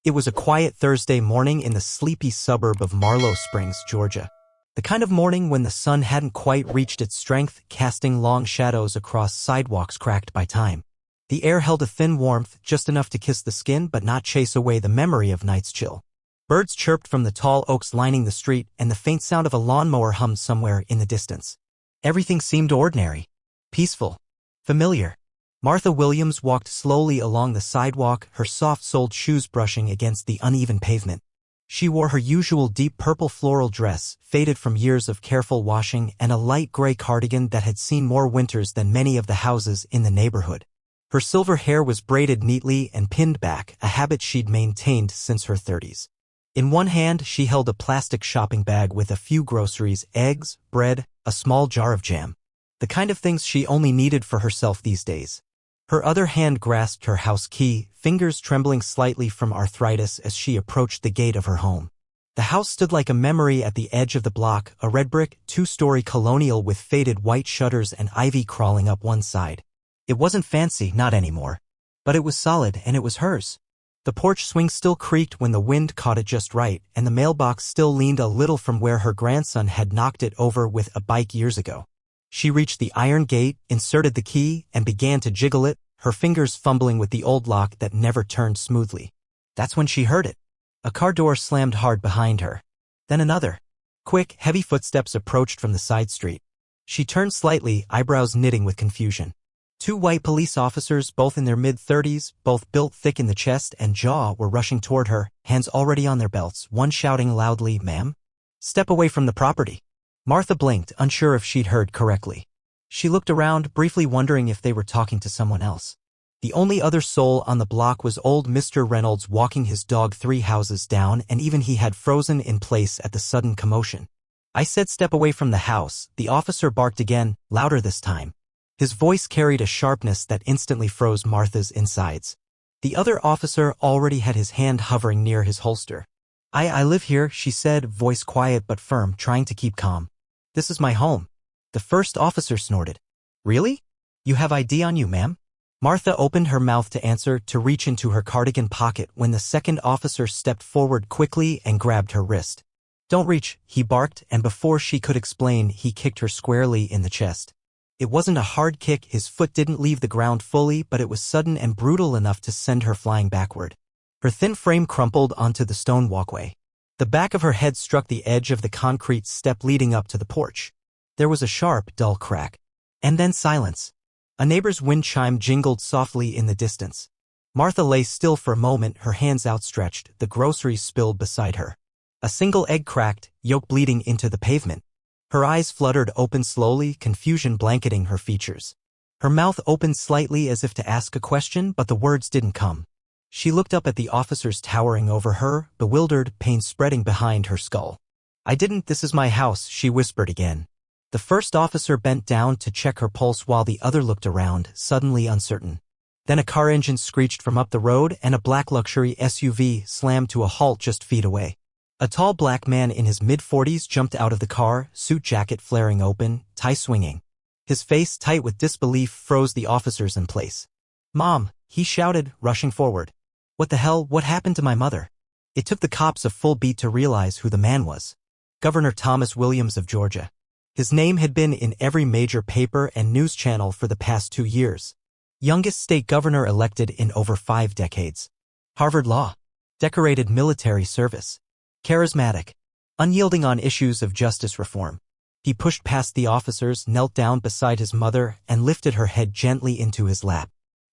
It was a quiet Thursday morning in the sleepy suburb of Marlow Springs, Georgia. The kind of morning when the sun hadn't quite reached its strength, casting long shadows across sidewalks cracked by time. The air held a thin warmth, just enough to kiss the skin but not chase away the memory of night's chill. Birds chirped from the tall oaks lining the street, and the faint sound of a lawnmower hummed somewhere in the distance. Everything seemed ordinary, peaceful, familiar. Martha Williams walked slowly along the sidewalk, her soft-soled shoes brushing against the uneven pavement. She wore her usual deep purple floral dress, faded from years of careful washing, and a light gray cardigan that had seen more winters than many of the houses in the neighborhood. Her silver hair was braided neatly and pinned back, a habit she'd maintained since her 30s. In one hand, she held a plastic shopping bag with a few groceries, eggs, bread, a small jar of jam. The kind of things she only needed for herself these days. Her other hand grasped her house key, fingers trembling slightly from arthritis as she approached the gate of her home. The house stood like a memory at the edge of the block, a red brick, two-story colonial with faded white shutters and ivy crawling up one side. It wasn't fancy, not anymore. But it was solid, and it was hers. The porch swing still creaked when the wind caught it just right, and the mailbox still leaned a little from where her grandson had knocked it over with a bike years ago. She reached the iron gate, inserted the key, and began to jiggle it, her fingers fumbling with the old lock that never turned smoothly. That's when she heard it. A car door slammed hard behind her. Then another. Quick, heavy footsteps approached from the side street. She turned slightly, eyebrows knitting with confusion. Two white police officers, both in their mid-30s, both built thick in the chest and jaw, were rushing toward her, hands already on their belts, one shouting loudly, "Ma'am? Step away from the property." Martha blinked, unsure if she'd heard correctly. She looked around, briefly wondering if they were talking to someone else. The only other soul on the block was old Mr. Reynolds walking his dog 3 houses down, and even he had frozen in place at the sudden commotion. "I said step away from the house," the officer barked again, louder this time. His voice carried a sharpness that instantly froze Martha's insides. The other officer already had his hand hovering near his holster. I live here," she said, voice quiet but firm, trying to keep calm. "This is my home." The first officer snorted. "Really? You have ID on you, ma'am?" Martha opened her mouth to answer, to reach into her cardigan pocket, when the second officer stepped forward quickly and grabbed her wrist. "Don't reach," he barked, and before she could explain, he kicked her squarely in the chest. It wasn't a hard kick, his foot didn't leave the ground fully, but it was sudden and brutal enough to send her flying backward. Her thin frame crumpled onto the stone walkway. The back of her head struck the edge of the concrete step leading up to the porch. There was a sharp, dull crack. And then silence. A neighbor's wind chime jingled softly in the distance. Martha lay still for a moment, her hands outstretched, the groceries spilled beside her. A single egg cracked, yolk bleeding into the pavement. Her eyes fluttered open slowly, confusion blanketing her features. Her mouth opened slightly as if to ask a question, but the words didn't come. She looked up at the officers towering over her, bewildered, pain spreading behind her skull. "I didn't, this is my house," she whispered again. The first officer bent down to check her pulse while the other looked around, suddenly uncertain. Then a car engine screeched from up the road, and a black luxury SUV slammed to a halt just feet away. A tall black man in his mid-40s jumped out of the car, suit jacket flaring open, tie swinging. His face, tight with disbelief, froze the officers in place. "Mom," he shouted, rushing forward. "What the hell, what happened to my mother?" It took the cops a full beat to realize who the man was. Governor Thomas Williams of Georgia. His name had been in every major paper and news channel for the past 2 years. Youngest state governor elected in over 5 decades. Harvard Law. Decorated military service. Charismatic. Unyielding on issues of justice reform. He pushed past the officers, knelt down beside his mother, and lifted her head gently into his lap.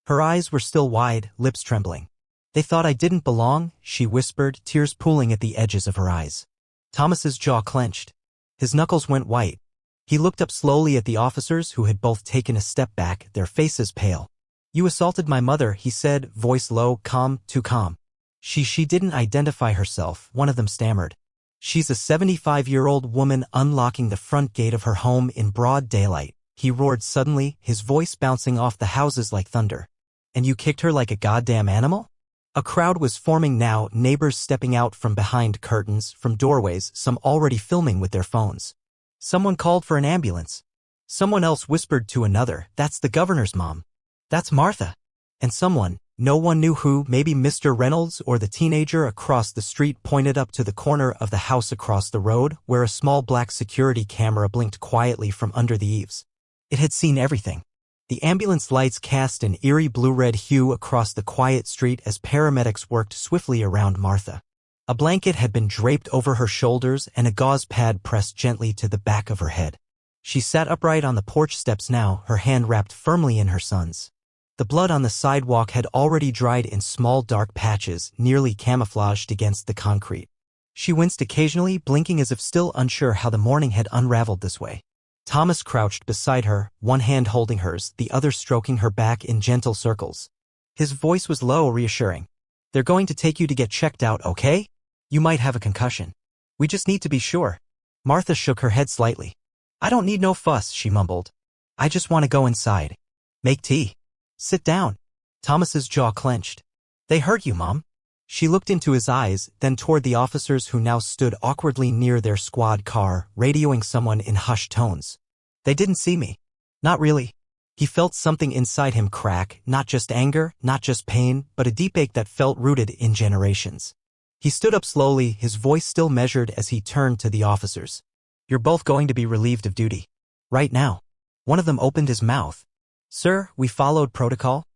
Her eyes were still wide, lips trembling. "They thought I didn't belong," she whispered, tears pooling at the edges of her eyes. Thomas's jaw clenched. His knuckles went white. He looked up slowly at the officers, who had both taken a step back, their faces pale. "You assaulted my mother," he said, voice low, calm, too calm. She didn't identify herself," one of them stammered. "She's a 75-year-old woman unlocking the front gate of her home in broad daylight," he roared suddenly, his voice bouncing off the houses like thunder. "And you kicked her like a goddamn animal?" A crowd was forming now, neighbors stepping out from behind curtains, from doorways, some already filming with their phones. Someone called for an ambulance. Someone else whispered to another, "That's the governor's mom. That's Martha." And someone, No one knew who, maybe Mr. Reynolds or the teenager across the street pointed up to the corner of the house across the road, where a small black security camera blinked quietly from under the eaves. It had seen everything. The ambulance lights cast an eerie blue-red hue across the quiet street as paramedics worked swiftly around Martha. A blanket had been draped over her shoulders and a gauze pad pressed gently to the back of her head. She sat upright on the porch steps now, her hand wrapped firmly in her son's. The blood on the sidewalk had already dried in small dark patches, nearly camouflaged against the concrete. She winced occasionally, blinking as if still unsure how the morning had unraveled this way. Thomas crouched beside her, one hand holding hers, the other stroking her back in gentle circles. His voice was low, reassuring. "They're going to take you to get checked out, okay? You might have a concussion. We just need to be sure." Martha shook her head slightly. "I don't need no fuss," she mumbled. "I just want to go inside. Make tea. Sit down." Thomas's jaw clenched. "They hurt you, Mom?" She looked into his eyes, then toward the officers who now stood awkwardly near their squad car, radioing someone in hushed tones. "They didn't see me." "Not really." He felt something inside him crack, not just anger, not just pain, but a deep ache that felt rooted in generations. He stood up slowly, his voice still measured as he turned to the officers. "You're both going to be relieved of duty. Right now." One of them opened his mouth. "Sir, we followed protocol."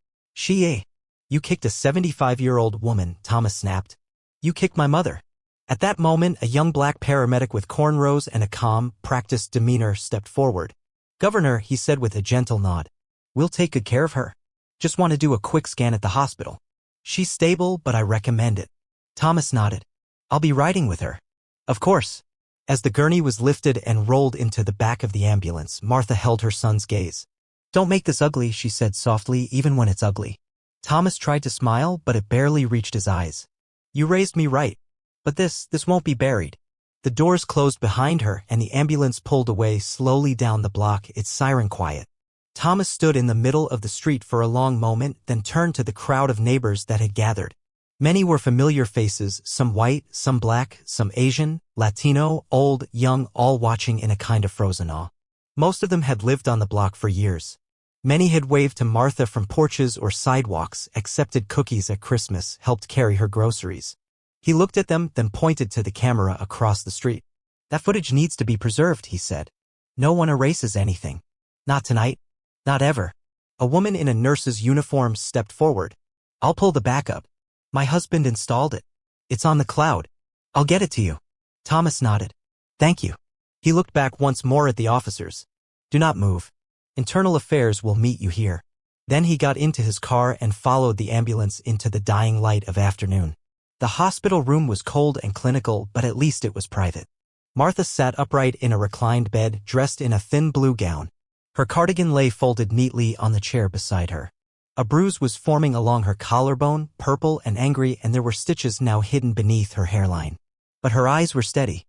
You kicked a 75-year-old woman," Thomas snapped. "You kicked my mother." At that moment, a young black paramedic with cornrows and a calm, practiced demeanor stepped forward. "Governor," he said with a gentle nod. "We'll take good care of her. Just want to do a quick scan at the hospital. She's stable, but I recommend it." Thomas nodded. "I'll be riding with her." "Of course." As the gurney was lifted and rolled into the back of the ambulance, Martha held her son's gaze. "Don't make this ugly," she said softly, "even when it's ugly." Thomas tried to smile, but it barely reached his eyes. "You raised me right. But this won't be buried." The doors closed behind her, and the ambulance pulled away slowly down the block, its siren quiet. Thomas stood in the middle of the street for a long moment, then turned to the crowd of neighbors that had gathered. Many were familiar faces, some white, some black, some Asian, Latino, old, young, all watching in a kind of frozen awe. Most of them had lived on the block for years. Many had waved to Martha from porches or sidewalks, accepted cookies at Christmas, helped carry her groceries. He looked at them, then pointed to the camera across the street. "That footage needs to be preserved," he said. "No one erases anything. Not tonight. Not ever." A woman in a nurse's uniform stepped forward. "I'll pull the backup. My husband installed it. It's on the cloud. I'll get it to you." Thomas nodded. "Thank you." He looked back once more at the officers. "Do not move. Internal Affairs will meet you here." Then he got into his car and followed the ambulance into the dying light of afternoon. The hospital room was cold and clinical, but at least it was private. Martha sat upright in a reclined bed, dressed in a thin blue gown. Her cardigan lay folded neatly on the chair beside her. A bruise was forming along her collarbone, purple and angry, and there were stitches now hidden beneath her hairline. But her eyes were steady.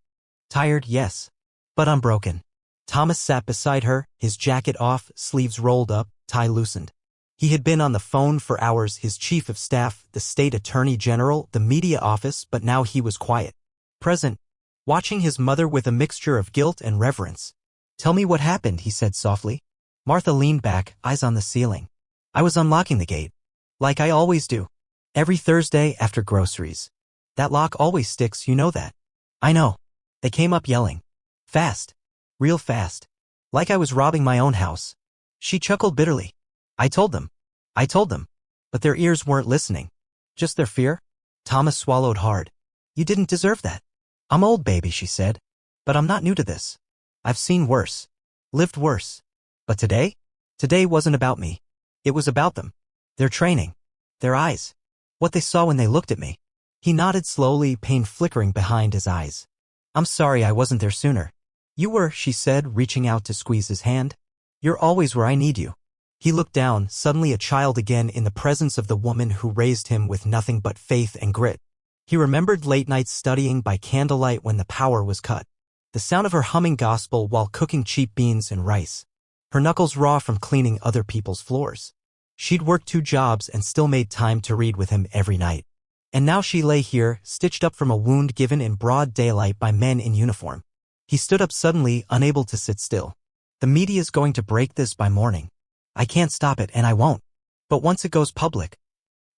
Tired, yes, but unbroken. Thomas sat beside her, his jacket off, sleeves rolled up, tie loosened. He had been on the phone for hours, his chief of staff, the state attorney general, the media office, but now he was quiet. Present, watching his mother with a mixture of guilt and reverence. "Tell me what happened," he said softly. Martha leaned back, eyes on the ceiling. "I was unlocking the gate. Like I always do. Every Thursday after groceries. That lock always sticks, you know that." "I know." They came up yelling. "Fast. Real fast. Like I was robbing my own house." She chuckled bitterly. I told them. But their ears weren't listening. Just their fear?" Thomas swallowed hard. "You didn't deserve that." "I'm old, baby," she said. "But I'm not new to this. I've seen worse. Lived worse. But today? Today wasn't about me. It was about them. Their training. Their eyes. What they saw when they looked at me." He nodded slowly, pain flickering behind his eyes. "I'm sorry I wasn't there sooner." "You were," she said, reaching out to squeeze his hand. "You're always where I need you." He looked down, suddenly a child again in the presence of the woman who raised him with nothing but faith and grit. He remembered late nights studying by candlelight when the power was cut. The sound of her humming gospel while cooking cheap beans and rice. Her knuckles raw from cleaning other people's floors. She'd worked 2 jobs and still made time to read with him every night. And now she lay here, stitched up from a wound given in broad daylight by men in uniform. He stood up suddenly, unable to sit still. "The media's going to break this by morning. I can't stop it, and I won't. But once it goes public..."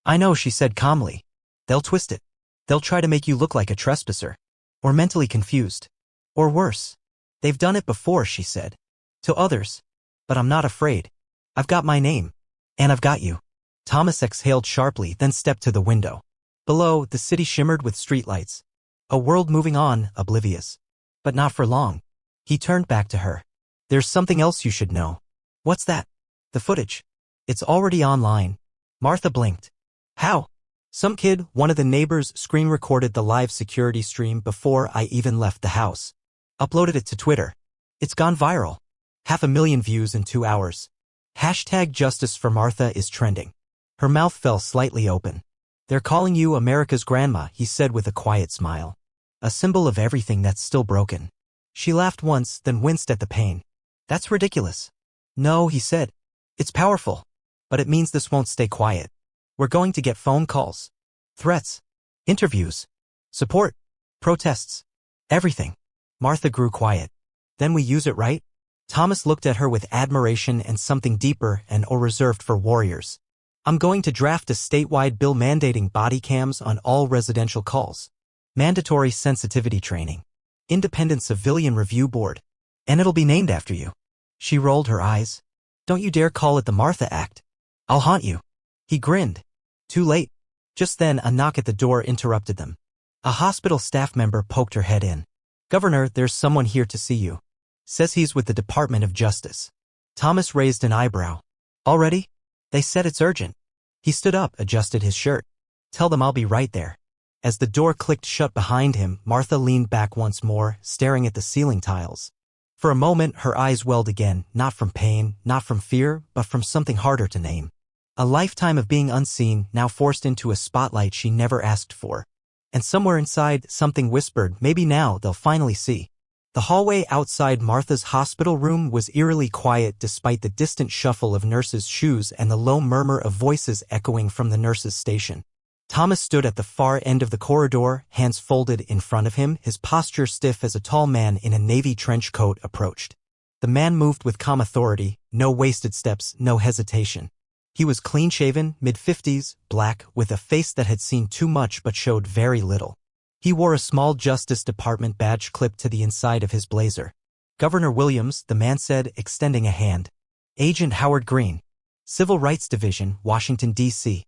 I know, she said calmly. They'll twist it. They'll try to make you look like a trespasser. Or mentally confused. Or worse. They've done it before, she said. To others. But I'm not afraid. I've got my name. And I've got you. Thomas exhaled sharply, then stepped to the window. Below, the city shimmered with streetlights. A world moving on, oblivious. But not for long. He turned back to her. There's something else you should know. What's that? The footage. It's already online. Martha blinked. How? Some kid, one of the neighbors, screen recorded the live security stream before I even left the house. Uploaded it to Twitter. It's gone viral. 500,000 views in 2 hours. Hashtag Justice for Martha is trending. Her mouth fell slightly open. They're calling you America's grandma, he said with a quiet smile. A symbol of everything that's still broken. She laughed once, then winced at the pain. That's ridiculous. No, he said. It's powerful. But it means this won't stay quiet. We're going to get phone calls. Threats. Interviews. Support. Protests. Everything. Martha grew quiet. Then we use it, right? Thomas looked at her with admiration and something deeper and reserved for warriors. I'm going to draft a statewide bill mandating body cams on all residential calls. Mandatory sensitivity training. Independent civilian review board. And it'll be named after you. She rolled her eyes. Don't you dare call it the Martha Act. I'll haunt you. He grinned. Too late. Just then a knock at the door interrupted them. A hospital staff member poked her head in. Governor, there's someone here to see you. Says he's with the Department of Justice. Thomas raised an eyebrow. Already? They said it's urgent. He stood up, adjusted his shirt. Tell them I'll be right there. As the door clicked shut behind him, Martha leaned back once more, staring at the ceiling tiles. For a moment, her eyes welled again, not from pain, not from fear, but from something harder to name. A lifetime of being unseen, now forced into a spotlight she never asked for. And somewhere inside, something whispered, maybe now they'll finally see. The hallway outside Martha's hospital room was eerily quiet despite the distant shuffle of nurses' shoes and the low murmur of voices echoing from the nurses' station. Thomas stood at the far end of the corridor, hands folded in front of him, his posture stiff as a tall man in a navy trench coat approached. The man moved with calm authority, no wasted steps, no hesitation. He was clean-shaven, mid-50s, black, with a face that had seen too much but showed very little. He wore a small Justice Department badge clipped to the inside of his blazer. Governor Williams, the man said, extending a hand. Agent Howard Green. Civil Rights Division, Washington, D.C.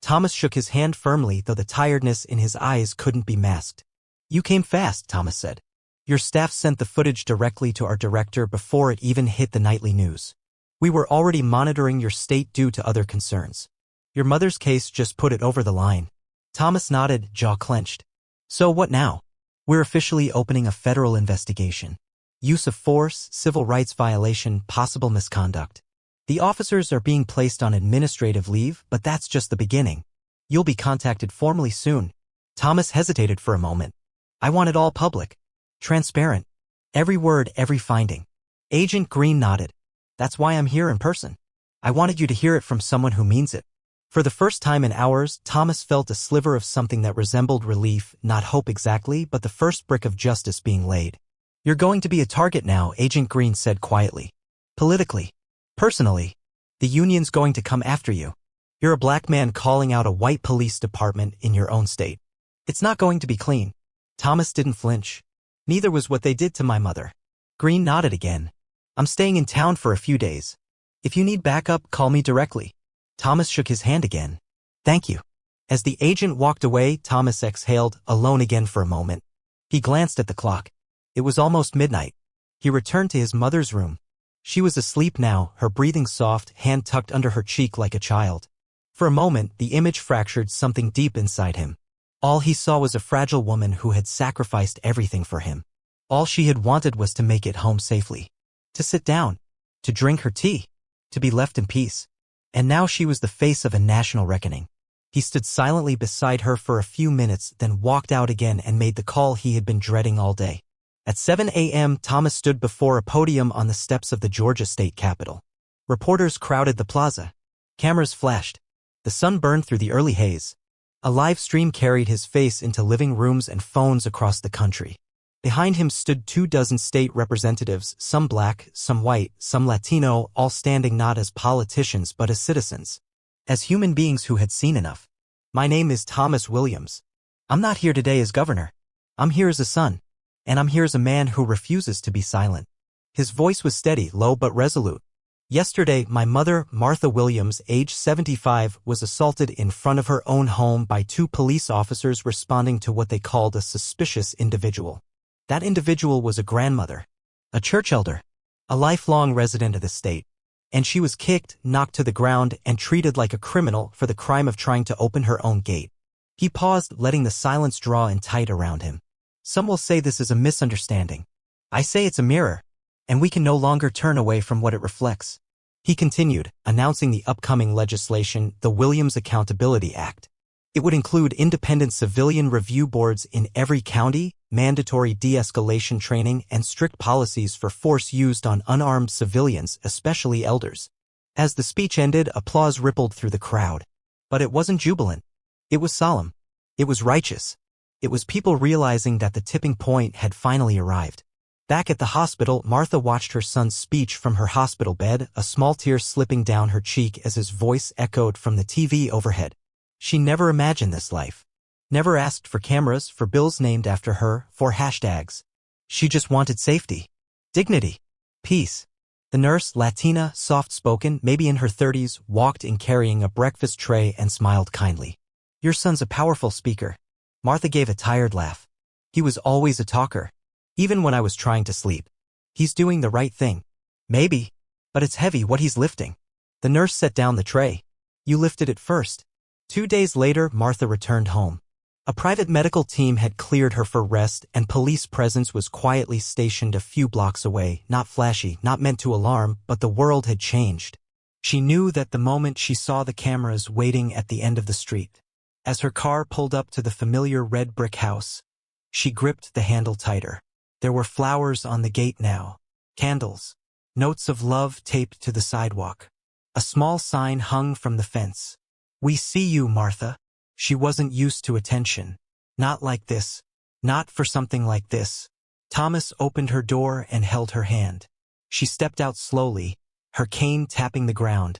Thomas shook his hand firmly, though the tiredness in his eyes couldn't be masked. You came fast, Thomas said. Your staff sent the footage directly to our director before it even hit the nightly news. We were already monitoring your state due to other concerns. Your mother's case just put it over the line. Thomas nodded, jaw clenched. So what now? We're officially opening a federal investigation. Use of force, civil rights violation, possible misconduct. The officers are being placed on administrative leave, but that's just the beginning. You'll be contacted formally soon. Thomas hesitated for a moment. I want it all public. Transparent. Every word, every finding. Agent Green nodded. That's why I'm here in person. I wanted you to hear it from someone who means it. For the first time in hours, Thomas felt a sliver of something that resembled relief, not hope exactly, but the first brick of justice being laid. You're going to be a target now, Agent Green said quietly. Politically. Personally. The union's going to come after you. You're a black man calling out a white police department in your own state. It's not going to be clean. Thomas didn't flinch. Neither was what they did to my mother. Green nodded again. I'm staying in town for a few days. If you need backup, call me directly. Thomas shook his hand again. Thank you. As the agent walked away, Thomas exhaled, alone again for a moment. He glanced at the clock. It was almost midnight. He returned to his mother's room. She was asleep now, her breathing soft, hand tucked under her cheek like a child. For a moment, the image fractured something deep inside him. All he saw was a fragile woman who had sacrificed everything for him. All she had wanted was to make it home safely. To sit down. To drink her tea. To be left in peace. And now she was the face of a national reckoning. He stood silently beside her for a few minutes, then walked out again and made the call he had been dreading all day. At 7 a.m., Thomas stood before a podium on the steps of the Georgia State Capitol. Reporters crowded the plaza. Cameras flashed. The sun burned through the early haze. A live stream carried his face into living rooms and phones across the country. Behind him stood 24 state representatives, some black, some white, some Latino, all standing not as politicians but as citizens. as human beings who had seen enough. My name is Thomas Williams. I'm not here today as governor. I'm here as a son. And I'm here as a man who refuses to be silent. His voice was steady, low but resolute. Yesterday, my mother, Martha Williams, age 75, was assaulted in front of her own home by two police officers responding to what they called a suspicious individual. That individual was a grandmother, a church elder, a lifelong resident of the state, and she was kicked, knocked to the ground, and treated like a criminal for the crime of trying to open her own gate. He paused, letting the silence draw in tight around him. Some will say this is a misunderstanding. I say it's a mirror, and we can no longer turn away from what it reflects. He continued, announcing the upcoming legislation, the Williams Accountability Act. It would include independent civilian review boards in every county, mandatory de-escalation training, and strict policies for force used on unarmed civilians, especially elders. As the speech ended, applause rippled through the crowd. But it wasn't jubilant. It was solemn. It was righteous. It was people realizing that the tipping point had finally arrived. Back at the hospital, Martha watched her son's speech from her hospital bed, a small tear slipping down her cheek as his voice echoed from the TV overhead. She never imagined this life. Never asked for cameras, for bills named after her, for hashtags. She just wanted safety, dignity, peace. The nurse, Latina, soft-spoken, maybe in her 30s, walked in carrying a breakfast tray and smiled kindly. Your son's a powerful speaker. Martha gave a tired laugh. He was always a talker. Even when I was trying to sleep. He's doing the right thing. Maybe. But it's heavy what he's lifting. The nurse set down the tray. You lifted it first. 2 days later, Martha returned home. A private medical team had cleared her for rest, and police presence was quietly stationed a few blocks away, not flashy, not meant to alarm, but the world had changed. She knew that the moment she saw the cameras waiting at the end of the street. As her car pulled up to the familiar red brick house, she gripped the handle tighter. There were flowers on the gate now, candles, notes of love taped to the sidewalk. A small sign hung from the fence. We see you, Martha. She wasn't used to attention. Not like this. Not for something like this. Thomas opened her door and held her hand. She stepped out slowly, her cane tapping the ground,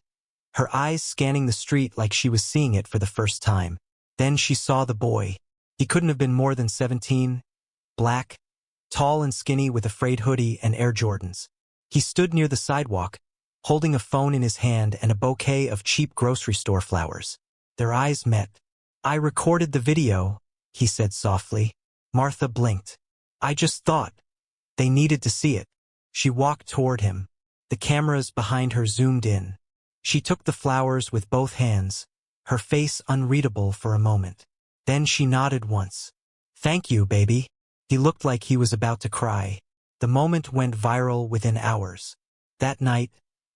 her eyes scanning the street like she was seeing it for the first time. Then she saw the boy. He couldn't have been more than 17, black, tall and skinny with a frayed hoodie and Air Jordans. He stood near the sidewalk, holding a phone in his hand and a bouquet of cheap grocery store flowers. Their eyes met. I recorded the video, he said softly. Martha blinked. I just thought they needed to see it. She walked toward him. The cameras behind her zoomed in. She took the flowers with both hands, her face unreadable for a moment. Then she nodded once. Thank you, baby. He looked like he was about to cry. The moment went viral within hours. That night,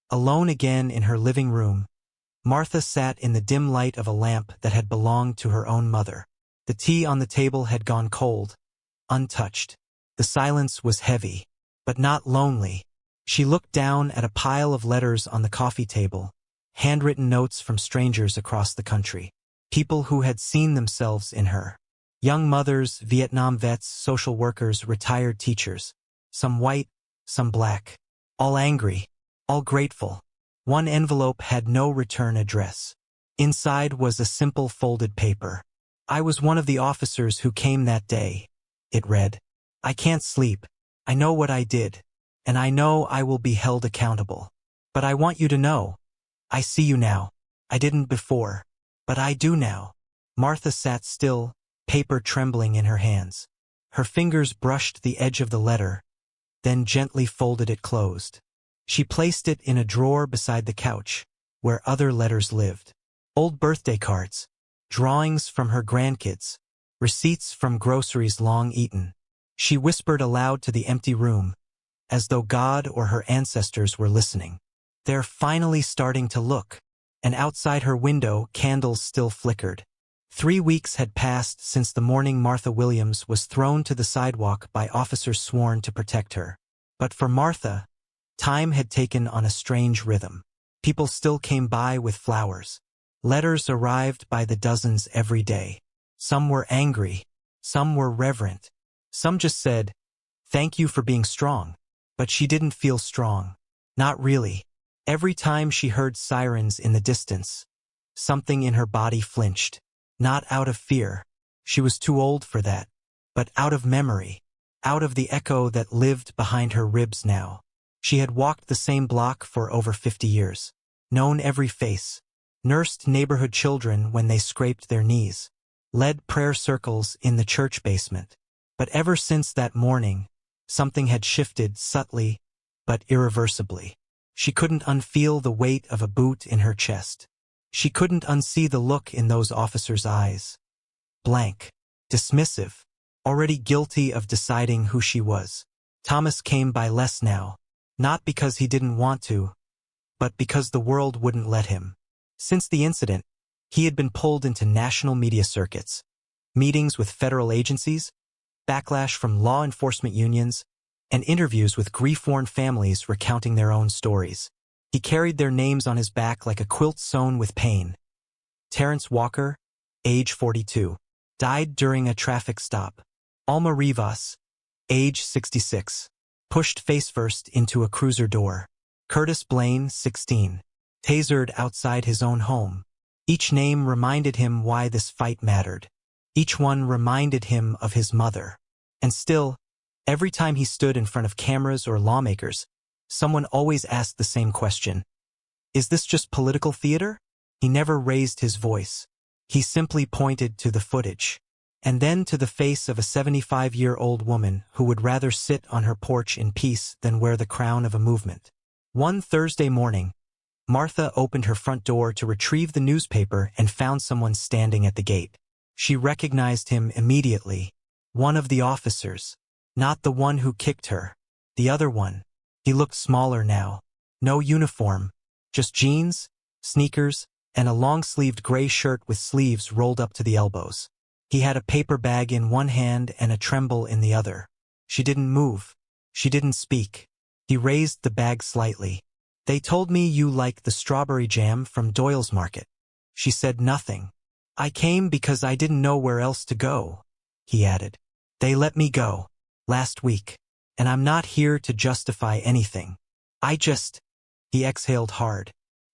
alone again in her living room, Martha sat in the dim light of a lamp that had belonged to her own mother. The tea on the table had gone cold, untouched. The silence was heavy, but not lonely. She looked down at a pile of letters on the coffee table, handwritten notes from strangers across the country, people who had seen themselves in her. Young mothers, Vietnam vets, social workers, retired teachers. Some white, some black. All angry, all grateful. One envelope had no return address. Inside was a simple folded paper. I was one of the officers who came that day. It read, I can't sleep. I know what I did. And I know I will be held accountable. But I want you to know. I see you now. I didn't before. But I do now. Martha sat still, paper trembling in her hands. Her fingers brushed the edge of the letter, then gently folded it closed. She placed it in a drawer beside the couch, where other letters lived. Old birthday cards, drawings from her grandkids, receipts from groceries long eaten. She whispered aloud to the empty room, as though God or her ancestors were listening. They're finally starting to look. And outside her window, candles still flickered. 3 weeks had passed since the morning Martha Williams was thrown to the sidewalk by officers sworn to protect her. But for Martha, time had taken on a strange rhythm. People still came by with flowers. Letters arrived by the dozens every day. Some were angry. Some were reverent. Some just said, thank you for being strong. But she didn't feel strong. Not really. Every time she heard sirens in the distance, Something in her body flinched. Not out of fear. She was too old for that. But out of memory. Out of the echo that lived behind her ribs now. She had walked the same block for over 50 years. Known every face. Nursed neighborhood children when they scraped their knees. Led prayer circles in the church basement. But ever since that morning, something had shifted subtly, but irreversibly. She couldn't unfeel the weight of a boot in her chest. She couldn't unsee the look in those officers' eyes. Blank. Dismissive. Already guilty of deciding who she was. Thomas came by less now. Not because he didn't want to, but because the world wouldn't let him. Since the incident, he had been pulled into national media circuits. Meetings with federal agencies, backlash from law enforcement unions, and interviews with grief-worn families recounting their own stories. He carried their names on his back like a quilt sewn with pain. Terrence Walker, age 42, died during a traffic stop. Alma Rivas, age 66, pushed face-first into a cruiser door. Curtis Blaine, 16, tasered outside his own home. Each name reminded him why this fight mattered. Each one reminded him of his mother. And still, every time he stood in front of cameras or lawmakers, someone always asked the same question. Is this just political theater? He never raised his voice. He simply pointed to the footage. And then to the face of a 75-year-old woman who would rather sit on her porch in peace than wear the crown of a movement. One Thursday morning, Martha opened her front door to retrieve the newspaper and found someone standing at the gate. She recognized him immediately. One of the officers. Not the one who kicked her. The other one. He looked smaller now. No uniform. Just jeans, sneakers, and a long-sleeved gray shirt with sleeves rolled up to the elbows. He had a paper bag in one hand and a tremble in the other. She didn't move. She didn't speak. He raised the bag slightly. They told me you like the strawberry jam from Doyle's Market. She said nothing. I came because I didn't know where else to go, he added. They let me go. Last week. And I'm not here to justify anything. He exhaled hard.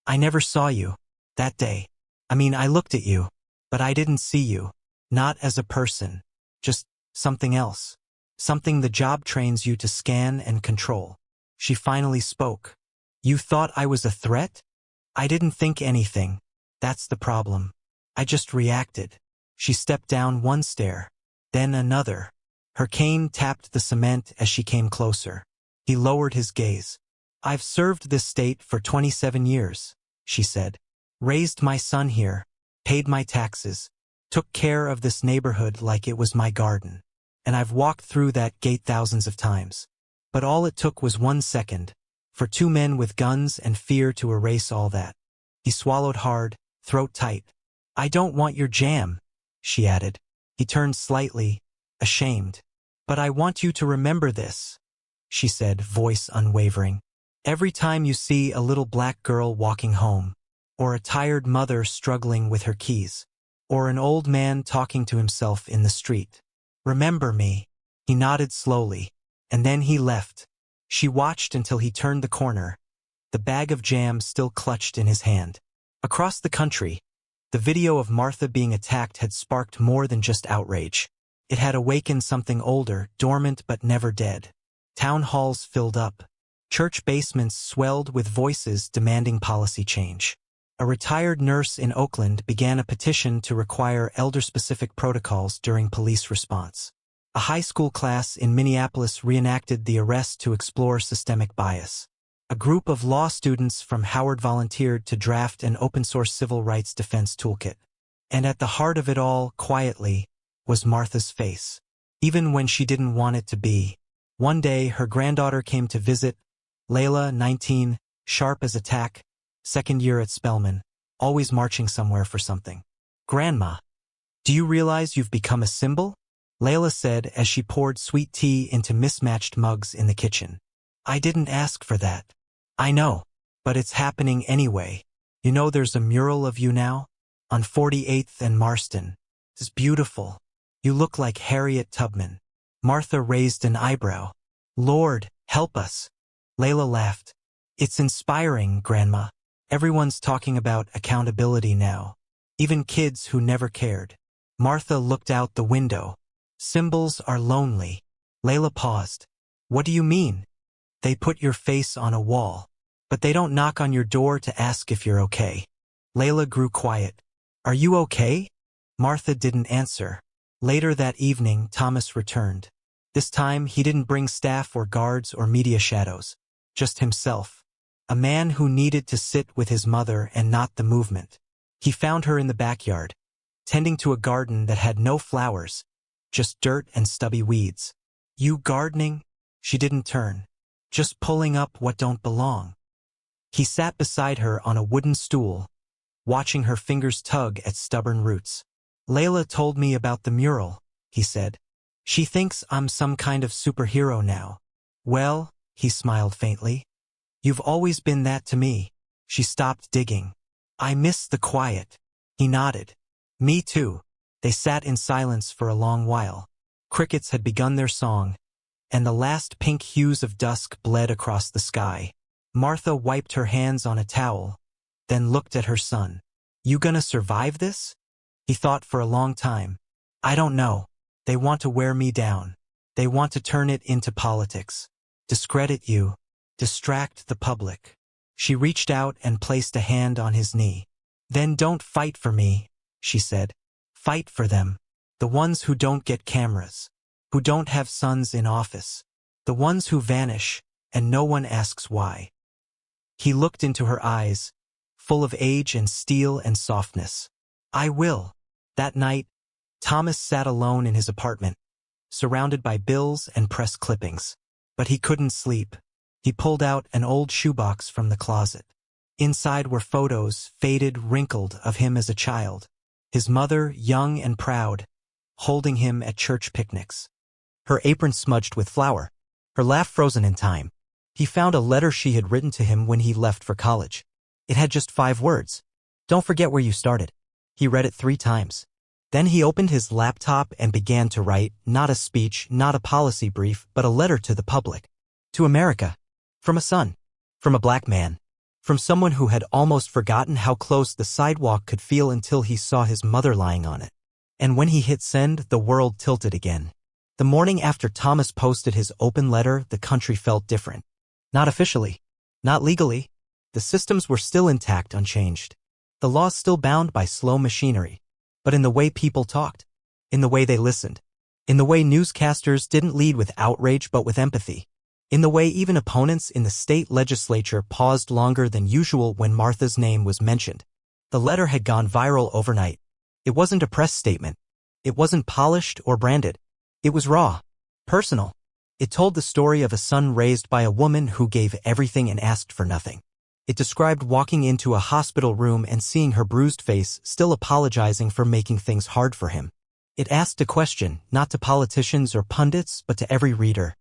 I never saw you. That day. I looked at you. But I didn't see you. Not as a person. Just something else. Something the job trains you to scan and control. She finally spoke. You thought I was a threat? I didn't think anything. That's the problem. I just reacted. She stepped down one stair. Then another. Her cane tapped the cement as she came closer. He lowered his gaze. I've served this state for 27 years, she said. Raised my son here. Paid my taxes. Took care of this neighborhood like it was my garden. And I've walked through that gate thousands of times. But all it took was 1 second. For two men with guns and fear to erase all that. He swallowed hard, throat tight. I don't want your jam, she added. He turned slightly, ashamed. But I want you to remember this, she said, voice unwavering. Every time you see a little black girl walking home, or a tired mother struggling with her keys, or an old man talking to himself in the street, remember me. He nodded slowly, and then he left. She watched until he turned the corner, the bag of jam still clutched in his hand. Across the country, the video of Martha being attacked had sparked more than just outrage. It had awakened something older, dormant but never dead. Town halls filled up. Church basements swelled with voices demanding policy change. A retired nurse in Oakland began a petition to require elder-specific protocols during police response. A high school class in Minneapolis reenacted the arrest to explore systemic bias. A group of law students from Howard volunteered to draft an open-source civil rights defense toolkit. And at the heart of it all, quietly, was Martha's face. Even when she didn't want it to be. One day, her granddaughter came to visit. Layla, 19, sharp as a tack, second year at Spelman, always marching somewhere for something. Grandma, do you realize you've become a symbol? Layla said as she poured sweet tea into mismatched mugs in the kitchen. I didn't ask for that. I know, but it's happening anyway. You know there's a mural of you now? On 48th and Marston. It's beautiful. You look like Harriet Tubman. Martha raised an eyebrow. Lord, help us. Layla laughed. It's inspiring, Grandma. Everyone's talking about accountability now. Even kids who never cared. Martha looked out the window. Symbols are lonely. Layla paused. What do you mean? They put your face on a wall. But they don't knock on your door to ask if you're okay. Layla grew quiet. Are you okay? Martha didn't answer. Later that evening, Thomas returned. This time, he didn't bring staff or guards or media shadows. Just himself. A man who needed to sit with his mother and not the movement. He found her in the backyard, tending to a garden that had no flowers, just dirt and stubby weeds. You gardening? She didn't turn. Just pulling up what don't belong. He sat beside her on a wooden stool, watching her fingers tug at stubborn roots. Layla told me about the mural, he said. She thinks I'm some kind of superhero now. Well, he smiled faintly. You've always been that to me. She stopped digging. I miss the quiet. He nodded. Me too. They sat in silence for a long while. Crickets had begun their song, and the last pink hues of dusk bled across the sky. Martha wiped her hands on a towel, then looked at her son. You gonna survive this? He thought for a long time. I don't know. They want to wear me down. They want to turn it into politics. Discredit you. Distract the public. She reached out and placed a hand on his knee. Then don't fight for me, she said. Fight for them. The ones who don't get cameras. Who don't have sons in office. The ones who vanish, and no one asks why. He looked into her eyes, full of age and steel and softness. I will. That night, Thomas sat alone in his apartment, surrounded by bills and press clippings. But he couldn't sleep. He pulled out an old shoebox from the closet. Inside were photos, faded, wrinkled, of him as a child. His mother, young and proud, holding him at church picnics. Her apron smudged with flour, her laugh frozen in time. He found a letter she had written to him when he left for college. It had just 5 words. Don't forget where you started. He read it 3 times. Then he opened his laptop and began to write, not a speech, not a policy brief, but a letter to the public. To America. From a son. From a black man. From someone who had almost forgotten how close the sidewalk could feel until he saw his mother lying on it. And when he hit send, the world tilted again. The morning after Thomas posted his open letter, the country felt different. Not officially. Not legally. The systems were still intact, unchanged. The laws still bound by slow machinery. But in the way people talked. In the way they listened. In the way newscasters didn't lead with outrage but with empathy. In the way even opponents in the state legislature paused longer than usual when Martha's name was mentioned. The letter had gone viral overnight. It wasn't a press statement. It wasn't polished or branded. It was raw. Personal. It told the story of a son raised by a woman who gave everything and asked for nothing. It described walking into a hospital room and seeing her bruised face, still apologizing for making things hard for him. It asked a question, not to politicians or pundits, but to every reader.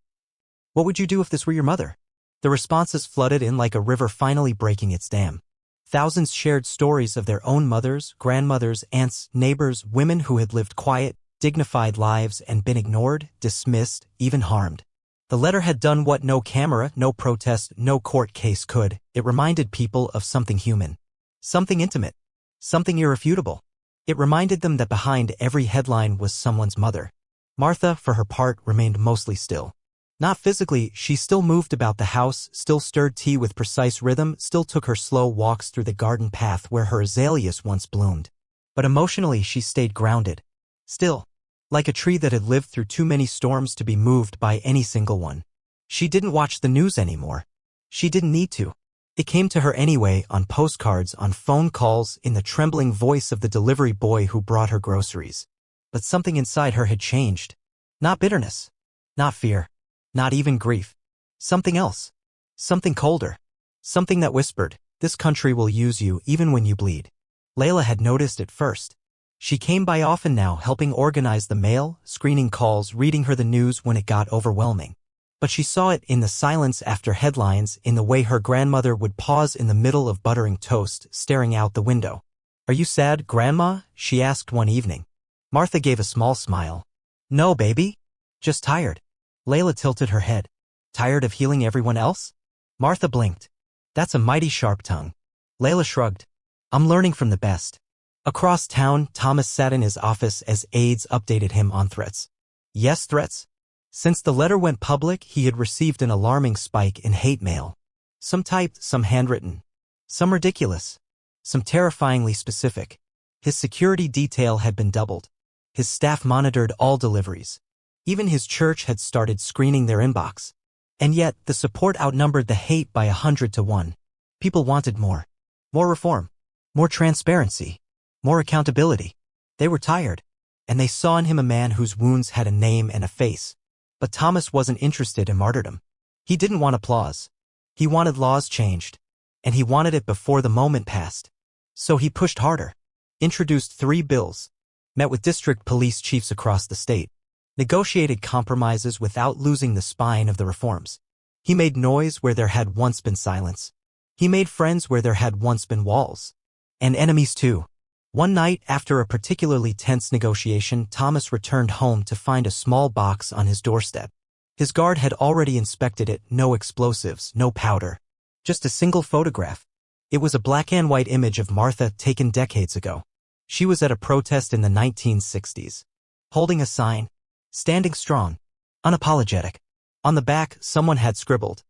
What would you do if this were your mother? The responses flooded in like a river finally breaking its dam. Thousands shared stories of their own mothers, grandmothers, aunts, neighbors, women who had lived quiet, dignified lives and been ignored, dismissed, even harmed. The letter had done what no camera, no protest, no court case could. It reminded people of something human. Something intimate. Something irrefutable. It reminded them that behind every headline was someone's mother. Martha, for her part, remained mostly still. Not physically, she still moved about the house, still stirred tea with precise rhythm, still took her slow walks through the garden path where her azaleas once bloomed. But emotionally she stayed grounded. Still. Like a tree that had lived through too many storms to be moved by any single one. She didn't watch the news anymore. She didn't need to. It came to her anyway, on postcards, on phone calls, in the trembling voice of the delivery boy who brought her groceries. But something inside her had changed. Not bitterness. Not fear. Not even grief. Something else. Something colder. Something that whispered, this country will use you even when you bleed. Layla had noticed it first. She came by often now, helping organize the mail, screening calls, reading her the news when it got overwhelming. But she saw it in the silence after headlines, in the way her grandmother would pause in the middle of buttering toast, staring out the window. Are you sad, Grandma? She asked one evening. Martha gave a small smile. No, baby. Just tired. Layla tilted her head. Tired of healing everyone else? Martha blinked. That's a mighty sharp tongue. Layla shrugged. I'm learning from the best. Across town, Thomas sat in his office as aides updated him on threats. Yes, threats? Since the letter went public, he had received an alarming spike in hate mail. Some typed, some handwritten. Some ridiculous. Some terrifyingly specific. His security detail had been doubled. His staff monitored all deliveries. Even his church had started screening their inbox. And yet, the support outnumbered the hate by 100 to 1. People wanted more. More reform. More transparency. More accountability. They were tired. And they saw in him a man whose wounds had a name and a face. But Thomas wasn't interested in martyrdom. He didn't want applause. He wanted laws changed. And he wanted it before the moment passed. So he pushed harder. Introduced 3 bills. Met with district police chiefs across the state. Negotiated compromises without losing the spine of the reforms. He made noise where there had once been silence. He made friends where there had once been walls. And enemies too. One night, after a particularly tense negotiation, Thomas returned home to find a small box on his doorstep. His guard had already inspected it, no explosives, no powder. Just a single photograph. It was a black and white image of Martha taken decades ago. She was at a protest in the 1960s. Holding a sign. Standing strong. Unapologetic. On the back, someone had scribbled.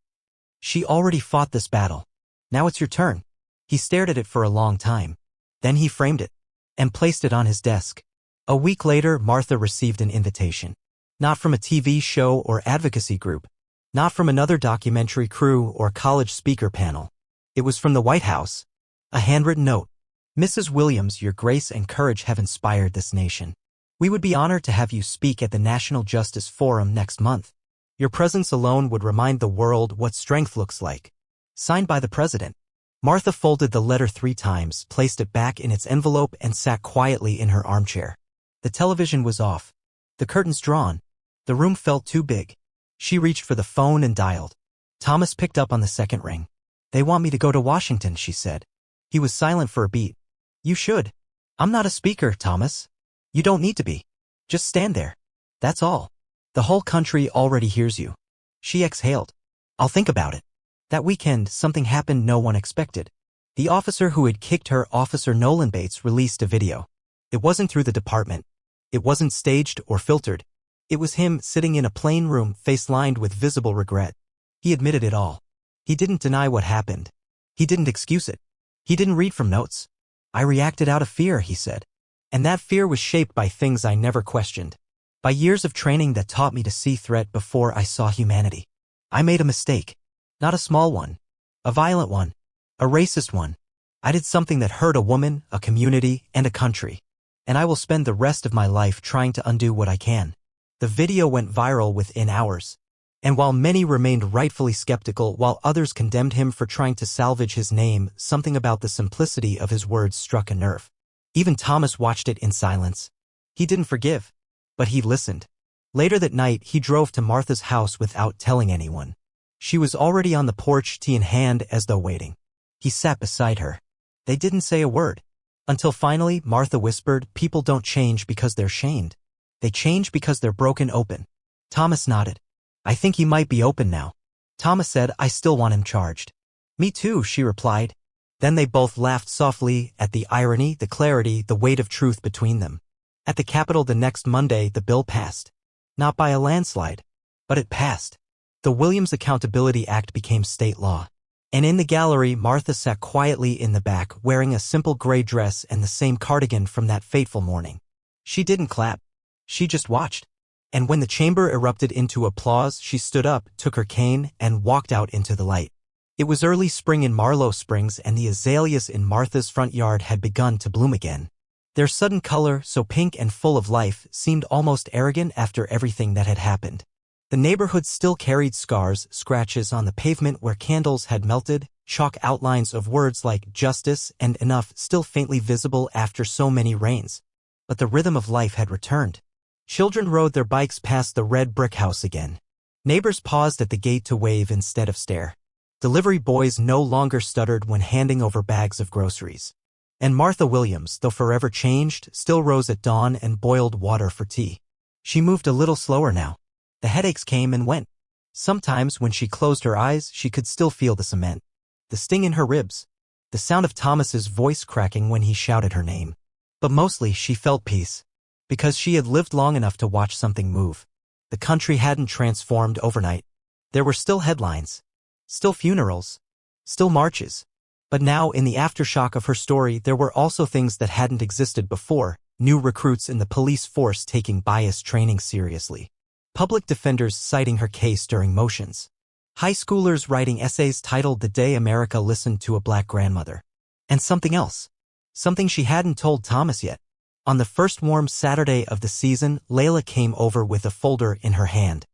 She already fought this battle. Now it's your turn. He stared at it for a long time. Then he framed it. And placed it on his desk. A week later, Martha received an invitation. Not from a TV show or advocacy group. Not from another documentary crew or college speaker panel. It was from the White House. A handwritten note. Mrs. Williams, your grace and courage have inspired this nation. We would be honored to have you speak at the National Justice Forum next month. Your presence alone would remind the world what strength looks like. Signed by the president. Martha folded the letter 3 times, placed it back in its envelope, and sat quietly in her armchair. The television was off. The curtains drawn. The room felt too big. She reached for the phone and dialed. Thomas picked up on the second ring. They want me to go to Washington, she said. He was silent for a beat. You should. I'm not a speaker, Thomas. You don't need to be. Just stand there. That's all. The whole country already hears you. She exhaled. I'll think about it. That weekend, something happened no one expected. The officer who had kicked her, Officer Nolan Bates, released a video. It wasn't through the department. It wasn't staged or filtered. It was him sitting in a plain room, face lined with visible regret. He admitted it all. He didn't deny what happened. He didn't excuse it. He didn't read from notes. I reacted out of fear, he said. And that fear was shaped by things I never questioned. By years of training that taught me to see threat before I saw humanity. I made a mistake. Not a small one. A violent one. A racist one. I did something that hurt a woman, a community, and a country. And I will spend the rest of my life trying to undo what I can. The video went viral within hours. And while many remained rightfully skeptical, while others condemned him for trying to salvage his name, something about the simplicity of his words struck a nerve. Even Thomas watched it in silence. He didn't forgive. But he listened. Later that night, he drove to Martha's house without telling anyone. She was already on the porch, tea in hand, as though waiting. He sat beside her. They didn't say a word. Until finally, Martha whispered, people don't change because they're shamed. They change because they're broken open. Thomas nodded. I think he might be open now. Thomas said, I still want him charged. Me too, she replied. Then they both laughed softly at the irony, the clarity, the weight of truth between them. At the Capitol the next Monday, the bill passed. Not by a landslide. But it passed. The Williams Accountability Act became state law. And in the gallery, Martha sat quietly in the back, wearing a simple gray dress and the same cardigan from that fateful morning. She didn't clap. She just watched. And when the chamber erupted into applause, she stood up, took her cane, and walked out into the light. It was early spring in Marlow Springs, and the azaleas in Martha's front yard had begun to bloom again. Their sudden color, so pink and full of life, seemed almost arrogant after everything that had happened. The neighborhood still carried scars, scratches on the pavement where candles had melted, chalk outlines of words like justice and enough still faintly visible after so many rains. But the rhythm of life had returned. Children rode their bikes past the red brick house again. Neighbors paused at the gate to wave instead of stare. Delivery boys no longer stuttered when handing over bags of groceries. And Martha Williams, though forever changed, still rose at dawn and boiled water for tea. She moved a little slower now. The headaches came and went. Sometimes when she closed her eyes, she could still feel the cement. The sting in her ribs. the sound of Thomas's voice cracking when he shouted her name. But mostly she felt peace, because she had lived long enough to watch something move. The country hadn't transformed overnight. There were still headlines, still funerals, still marches. But now, in the aftershock of her story, there were also things that hadn't existed before: new recruits in the police force taking bias training seriously, public defenders citing her case during motions, high schoolers writing essays titled "The Day America Listened to a Black Grandmother." And something else. Something she hadn't told Thomas yet. On the first warm Saturday of the season, Layla came over with a folder in her hand.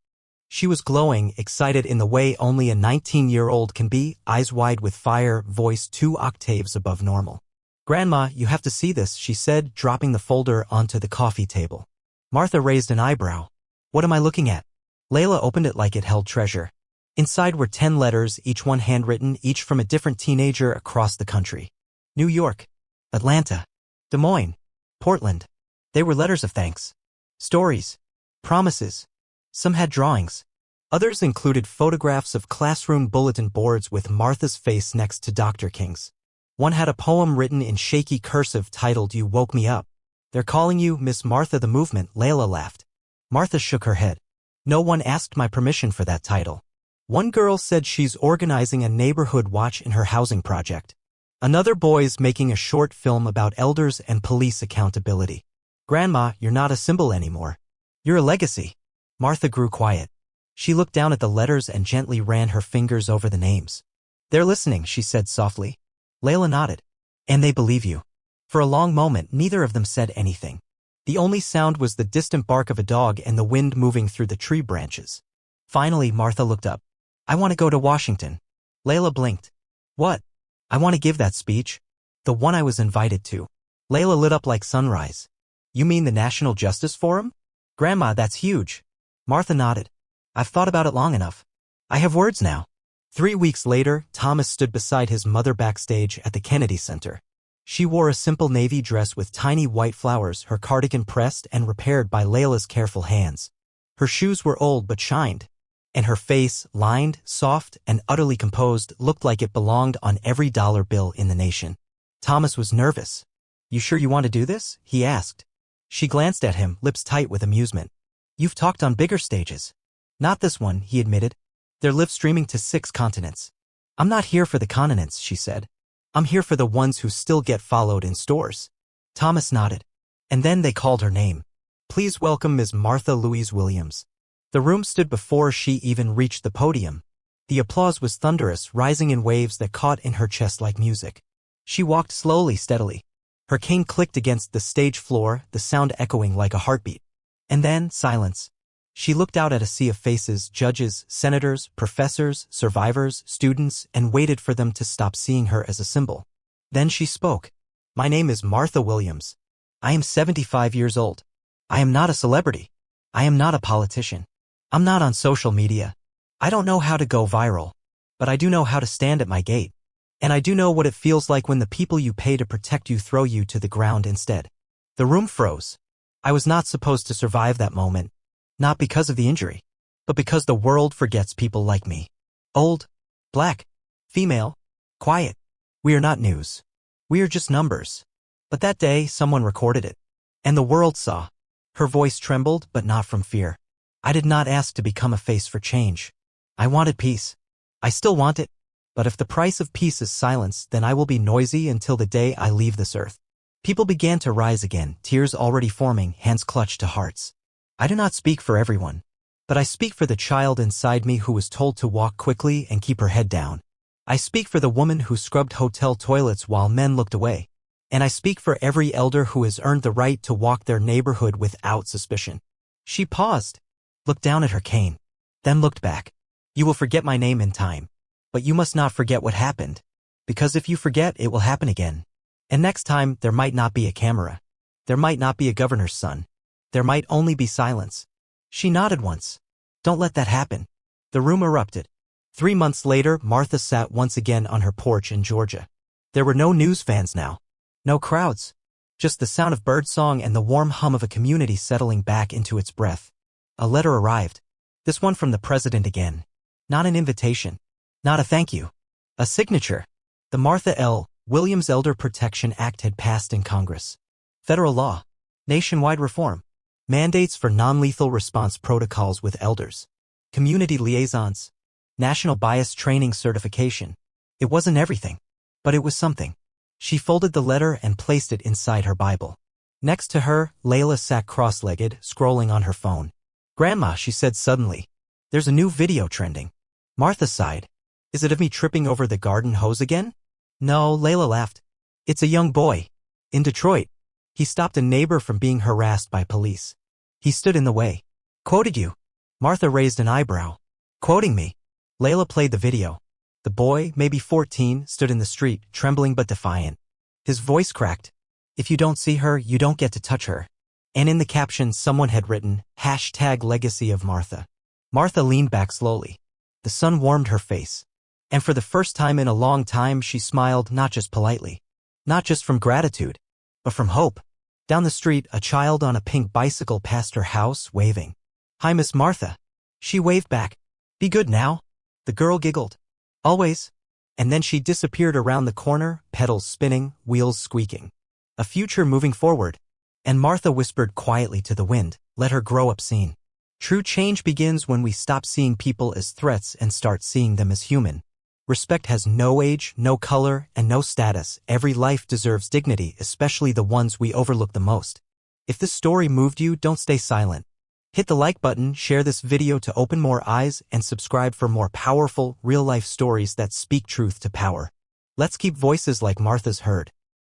She was glowing, excited in the way only a 19-year-old can be, eyes wide with fire, voice 2 octaves above normal. "Grandma, you have to see this," she said, dropping the folder onto the coffee table. Martha raised an eyebrow. "What am I looking at?" Layla opened it like it held treasure. Inside were 10 letters, each one handwritten, each from a different teenager across the country. New York, Atlanta, Des Moines, Portland. They were letters of thanks, stories, promises. Some had drawings. Others included photographs of classroom bulletin boards with Martha's face next to Dr. King's. One had a poem written in shaky cursive titled "You Woke Me Up." "They're calling you Miss Martha the Movement," Layla laughed. Martha shook her head. "No one asked my permission for that title." One girl said she's organizing a neighborhood watch in her housing project. Another boy's making a short film about elders and police accountability. "Grandma, you're not a symbol anymore. You're a legacy." Martha grew quiet. She looked down at the letters and gently ran her fingers over the names. "They're listening," she said softly. Layla nodded. "And they believe you." For a long moment, neither of them said anything. The only sound was the distant bark of a dog and the wind moving through the tree branches. Finally, Martha looked up. "I want to go to Washington." Layla blinked. "What?" "I want to give that speech. The one I was invited to." Layla lit up like sunrise. "You mean the National Justice Forum?" "Grandma, that's huge." Martha nodded. "I've thought about it long enough. I have words now." 3 weeks later, Thomas stood beside his mother backstage at the Kennedy Center. She wore a simple navy dress with tiny white flowers, her cardigan pressed and repaired by Layla's careful hands. Her shoes were old but shined, and her face, lined, soft, and utterly composed, looked like it belonged on every dollar bill in the nation. Thomas was nervous. "You sure you want to do this?" he asked. She glanced at him, lips tight with amusement. "You've talked on bigger stages." "Not this one," he admitted. "They're live streaming to 6 continents." "I'm not here for the continents," she said. "I'm here for the ones who still get followed in stores." Thomas nodded. And then they called her name. "Please welcome Ms. Martha Louise Williams." The room stood before she even reached the podium. The applause was thunderous, rising in waves that caught in her chest like music. She walked slowly, steadily. Her cane clicked against the stage floor, the sound echoing like a heartbeat. And then, silence. She looked out at a sea of faces, judges, senators, professors, survivors, students, and waited for them to stop seeing her as a symbol. Then she spoke. "My name is Martha Williams. I am 75 years old. I am not a celebrity. I am not a politician. I'm not on social media. I don't know how to go viral. But I do know how to stand at my gate. And I do know what it feels like when the people you pay to protect you throw you to the ground instead." The room froze. I was not supposed to survive that moment. Not because of the injury, but because the world forgets people like me. Old, black, female, quiet. We are not news. We are just numbers. But that day, someone recorded it. And the world saw. Her voice trembled, but not from fear. "I did not ask to become a face for change. I wanted peace. I still want it. But if the price of peace is silence, then I will be noisy until the day I leave this earth." People began to rise again, tears already forming, hands clutched to hearts. I do not speak for everyone, but I speak for the child inside me who was told to walk quickly and keep her head down. I speak for the woman who scrubbed hotel toilets while men looked away. And I speak for every elder who has earned the right to walk their neighborhood without suspicion. She paused, looked down at her cane, then looked back. "You will forget my name in time, but you must not forget what happened. Because if you forget, it will happen again. And next time, there might not be a camera. There might not be a governor's son. There might only be silence." She nodded once. "Don't let that happen." The room erupted. 3 months later, Martha sat once again on her porch in Georgia. There were no news fans now. No crowds. Just the sound of birdsong and the warm hum of a community settling back into its breath. A letter arrived. This one from the president again. Not an invitation. Not a thank you. A signature. The Martha L. William's Elder Protection Act had passed in Congress. Federal law. Nationwide reform. Mandates for non-lethal response protocols with elders. Community liaisons. National bias training certification. It wasn't everything, but it was something. She folded the letter and placed it inside her Bible. Next to her, Layla sat cross-legged, scrolling on her phone. "Grandma," she said suddenly, "there's a new video trending." Martha sighed. "Is it of me tripping over the garden hose again?" "No," Layla laughed. "It's a young boy. In Detroit. He stopped a neighbor from being harassed by police. He stood in the way. Quoted you." Martha raised an eyebrow. "Quoting me?" Layla played the video. The boy, maybe 14, stood in the street, trembling but defiant. His voice cracked. "If you don't see her, you don't get to touch her." And in the caption, someone had written, #Legacy of Martha. Martha leaned back slowly. The sun warmed her face. And for the first time in a long time, she smiled, not just politely. Not just from gratitude, but from hope. Down the street, a child on a pink bicycle passed her house, waving. "Hi, Miss Martha." She waved back. "Be good now." The girl giggled. "Always." And then she disappeared around the corner, pedals spinning, wheels squeaking. A future moving forward. And Martha whispered quietly to the wind, "Let her grow up seen." True change begins when we stop seeing people as threats and start seeing them as human. Respect has no age, no color, and no status. Every life deserves dignity, especially the ones we overlook the most. If this story moved you, don't stay silent. Hit the like button, share this video to open more eyes, and subscribe for more powerful, real-life stories that speak truth to power. Let's keep voices like Martha's heard.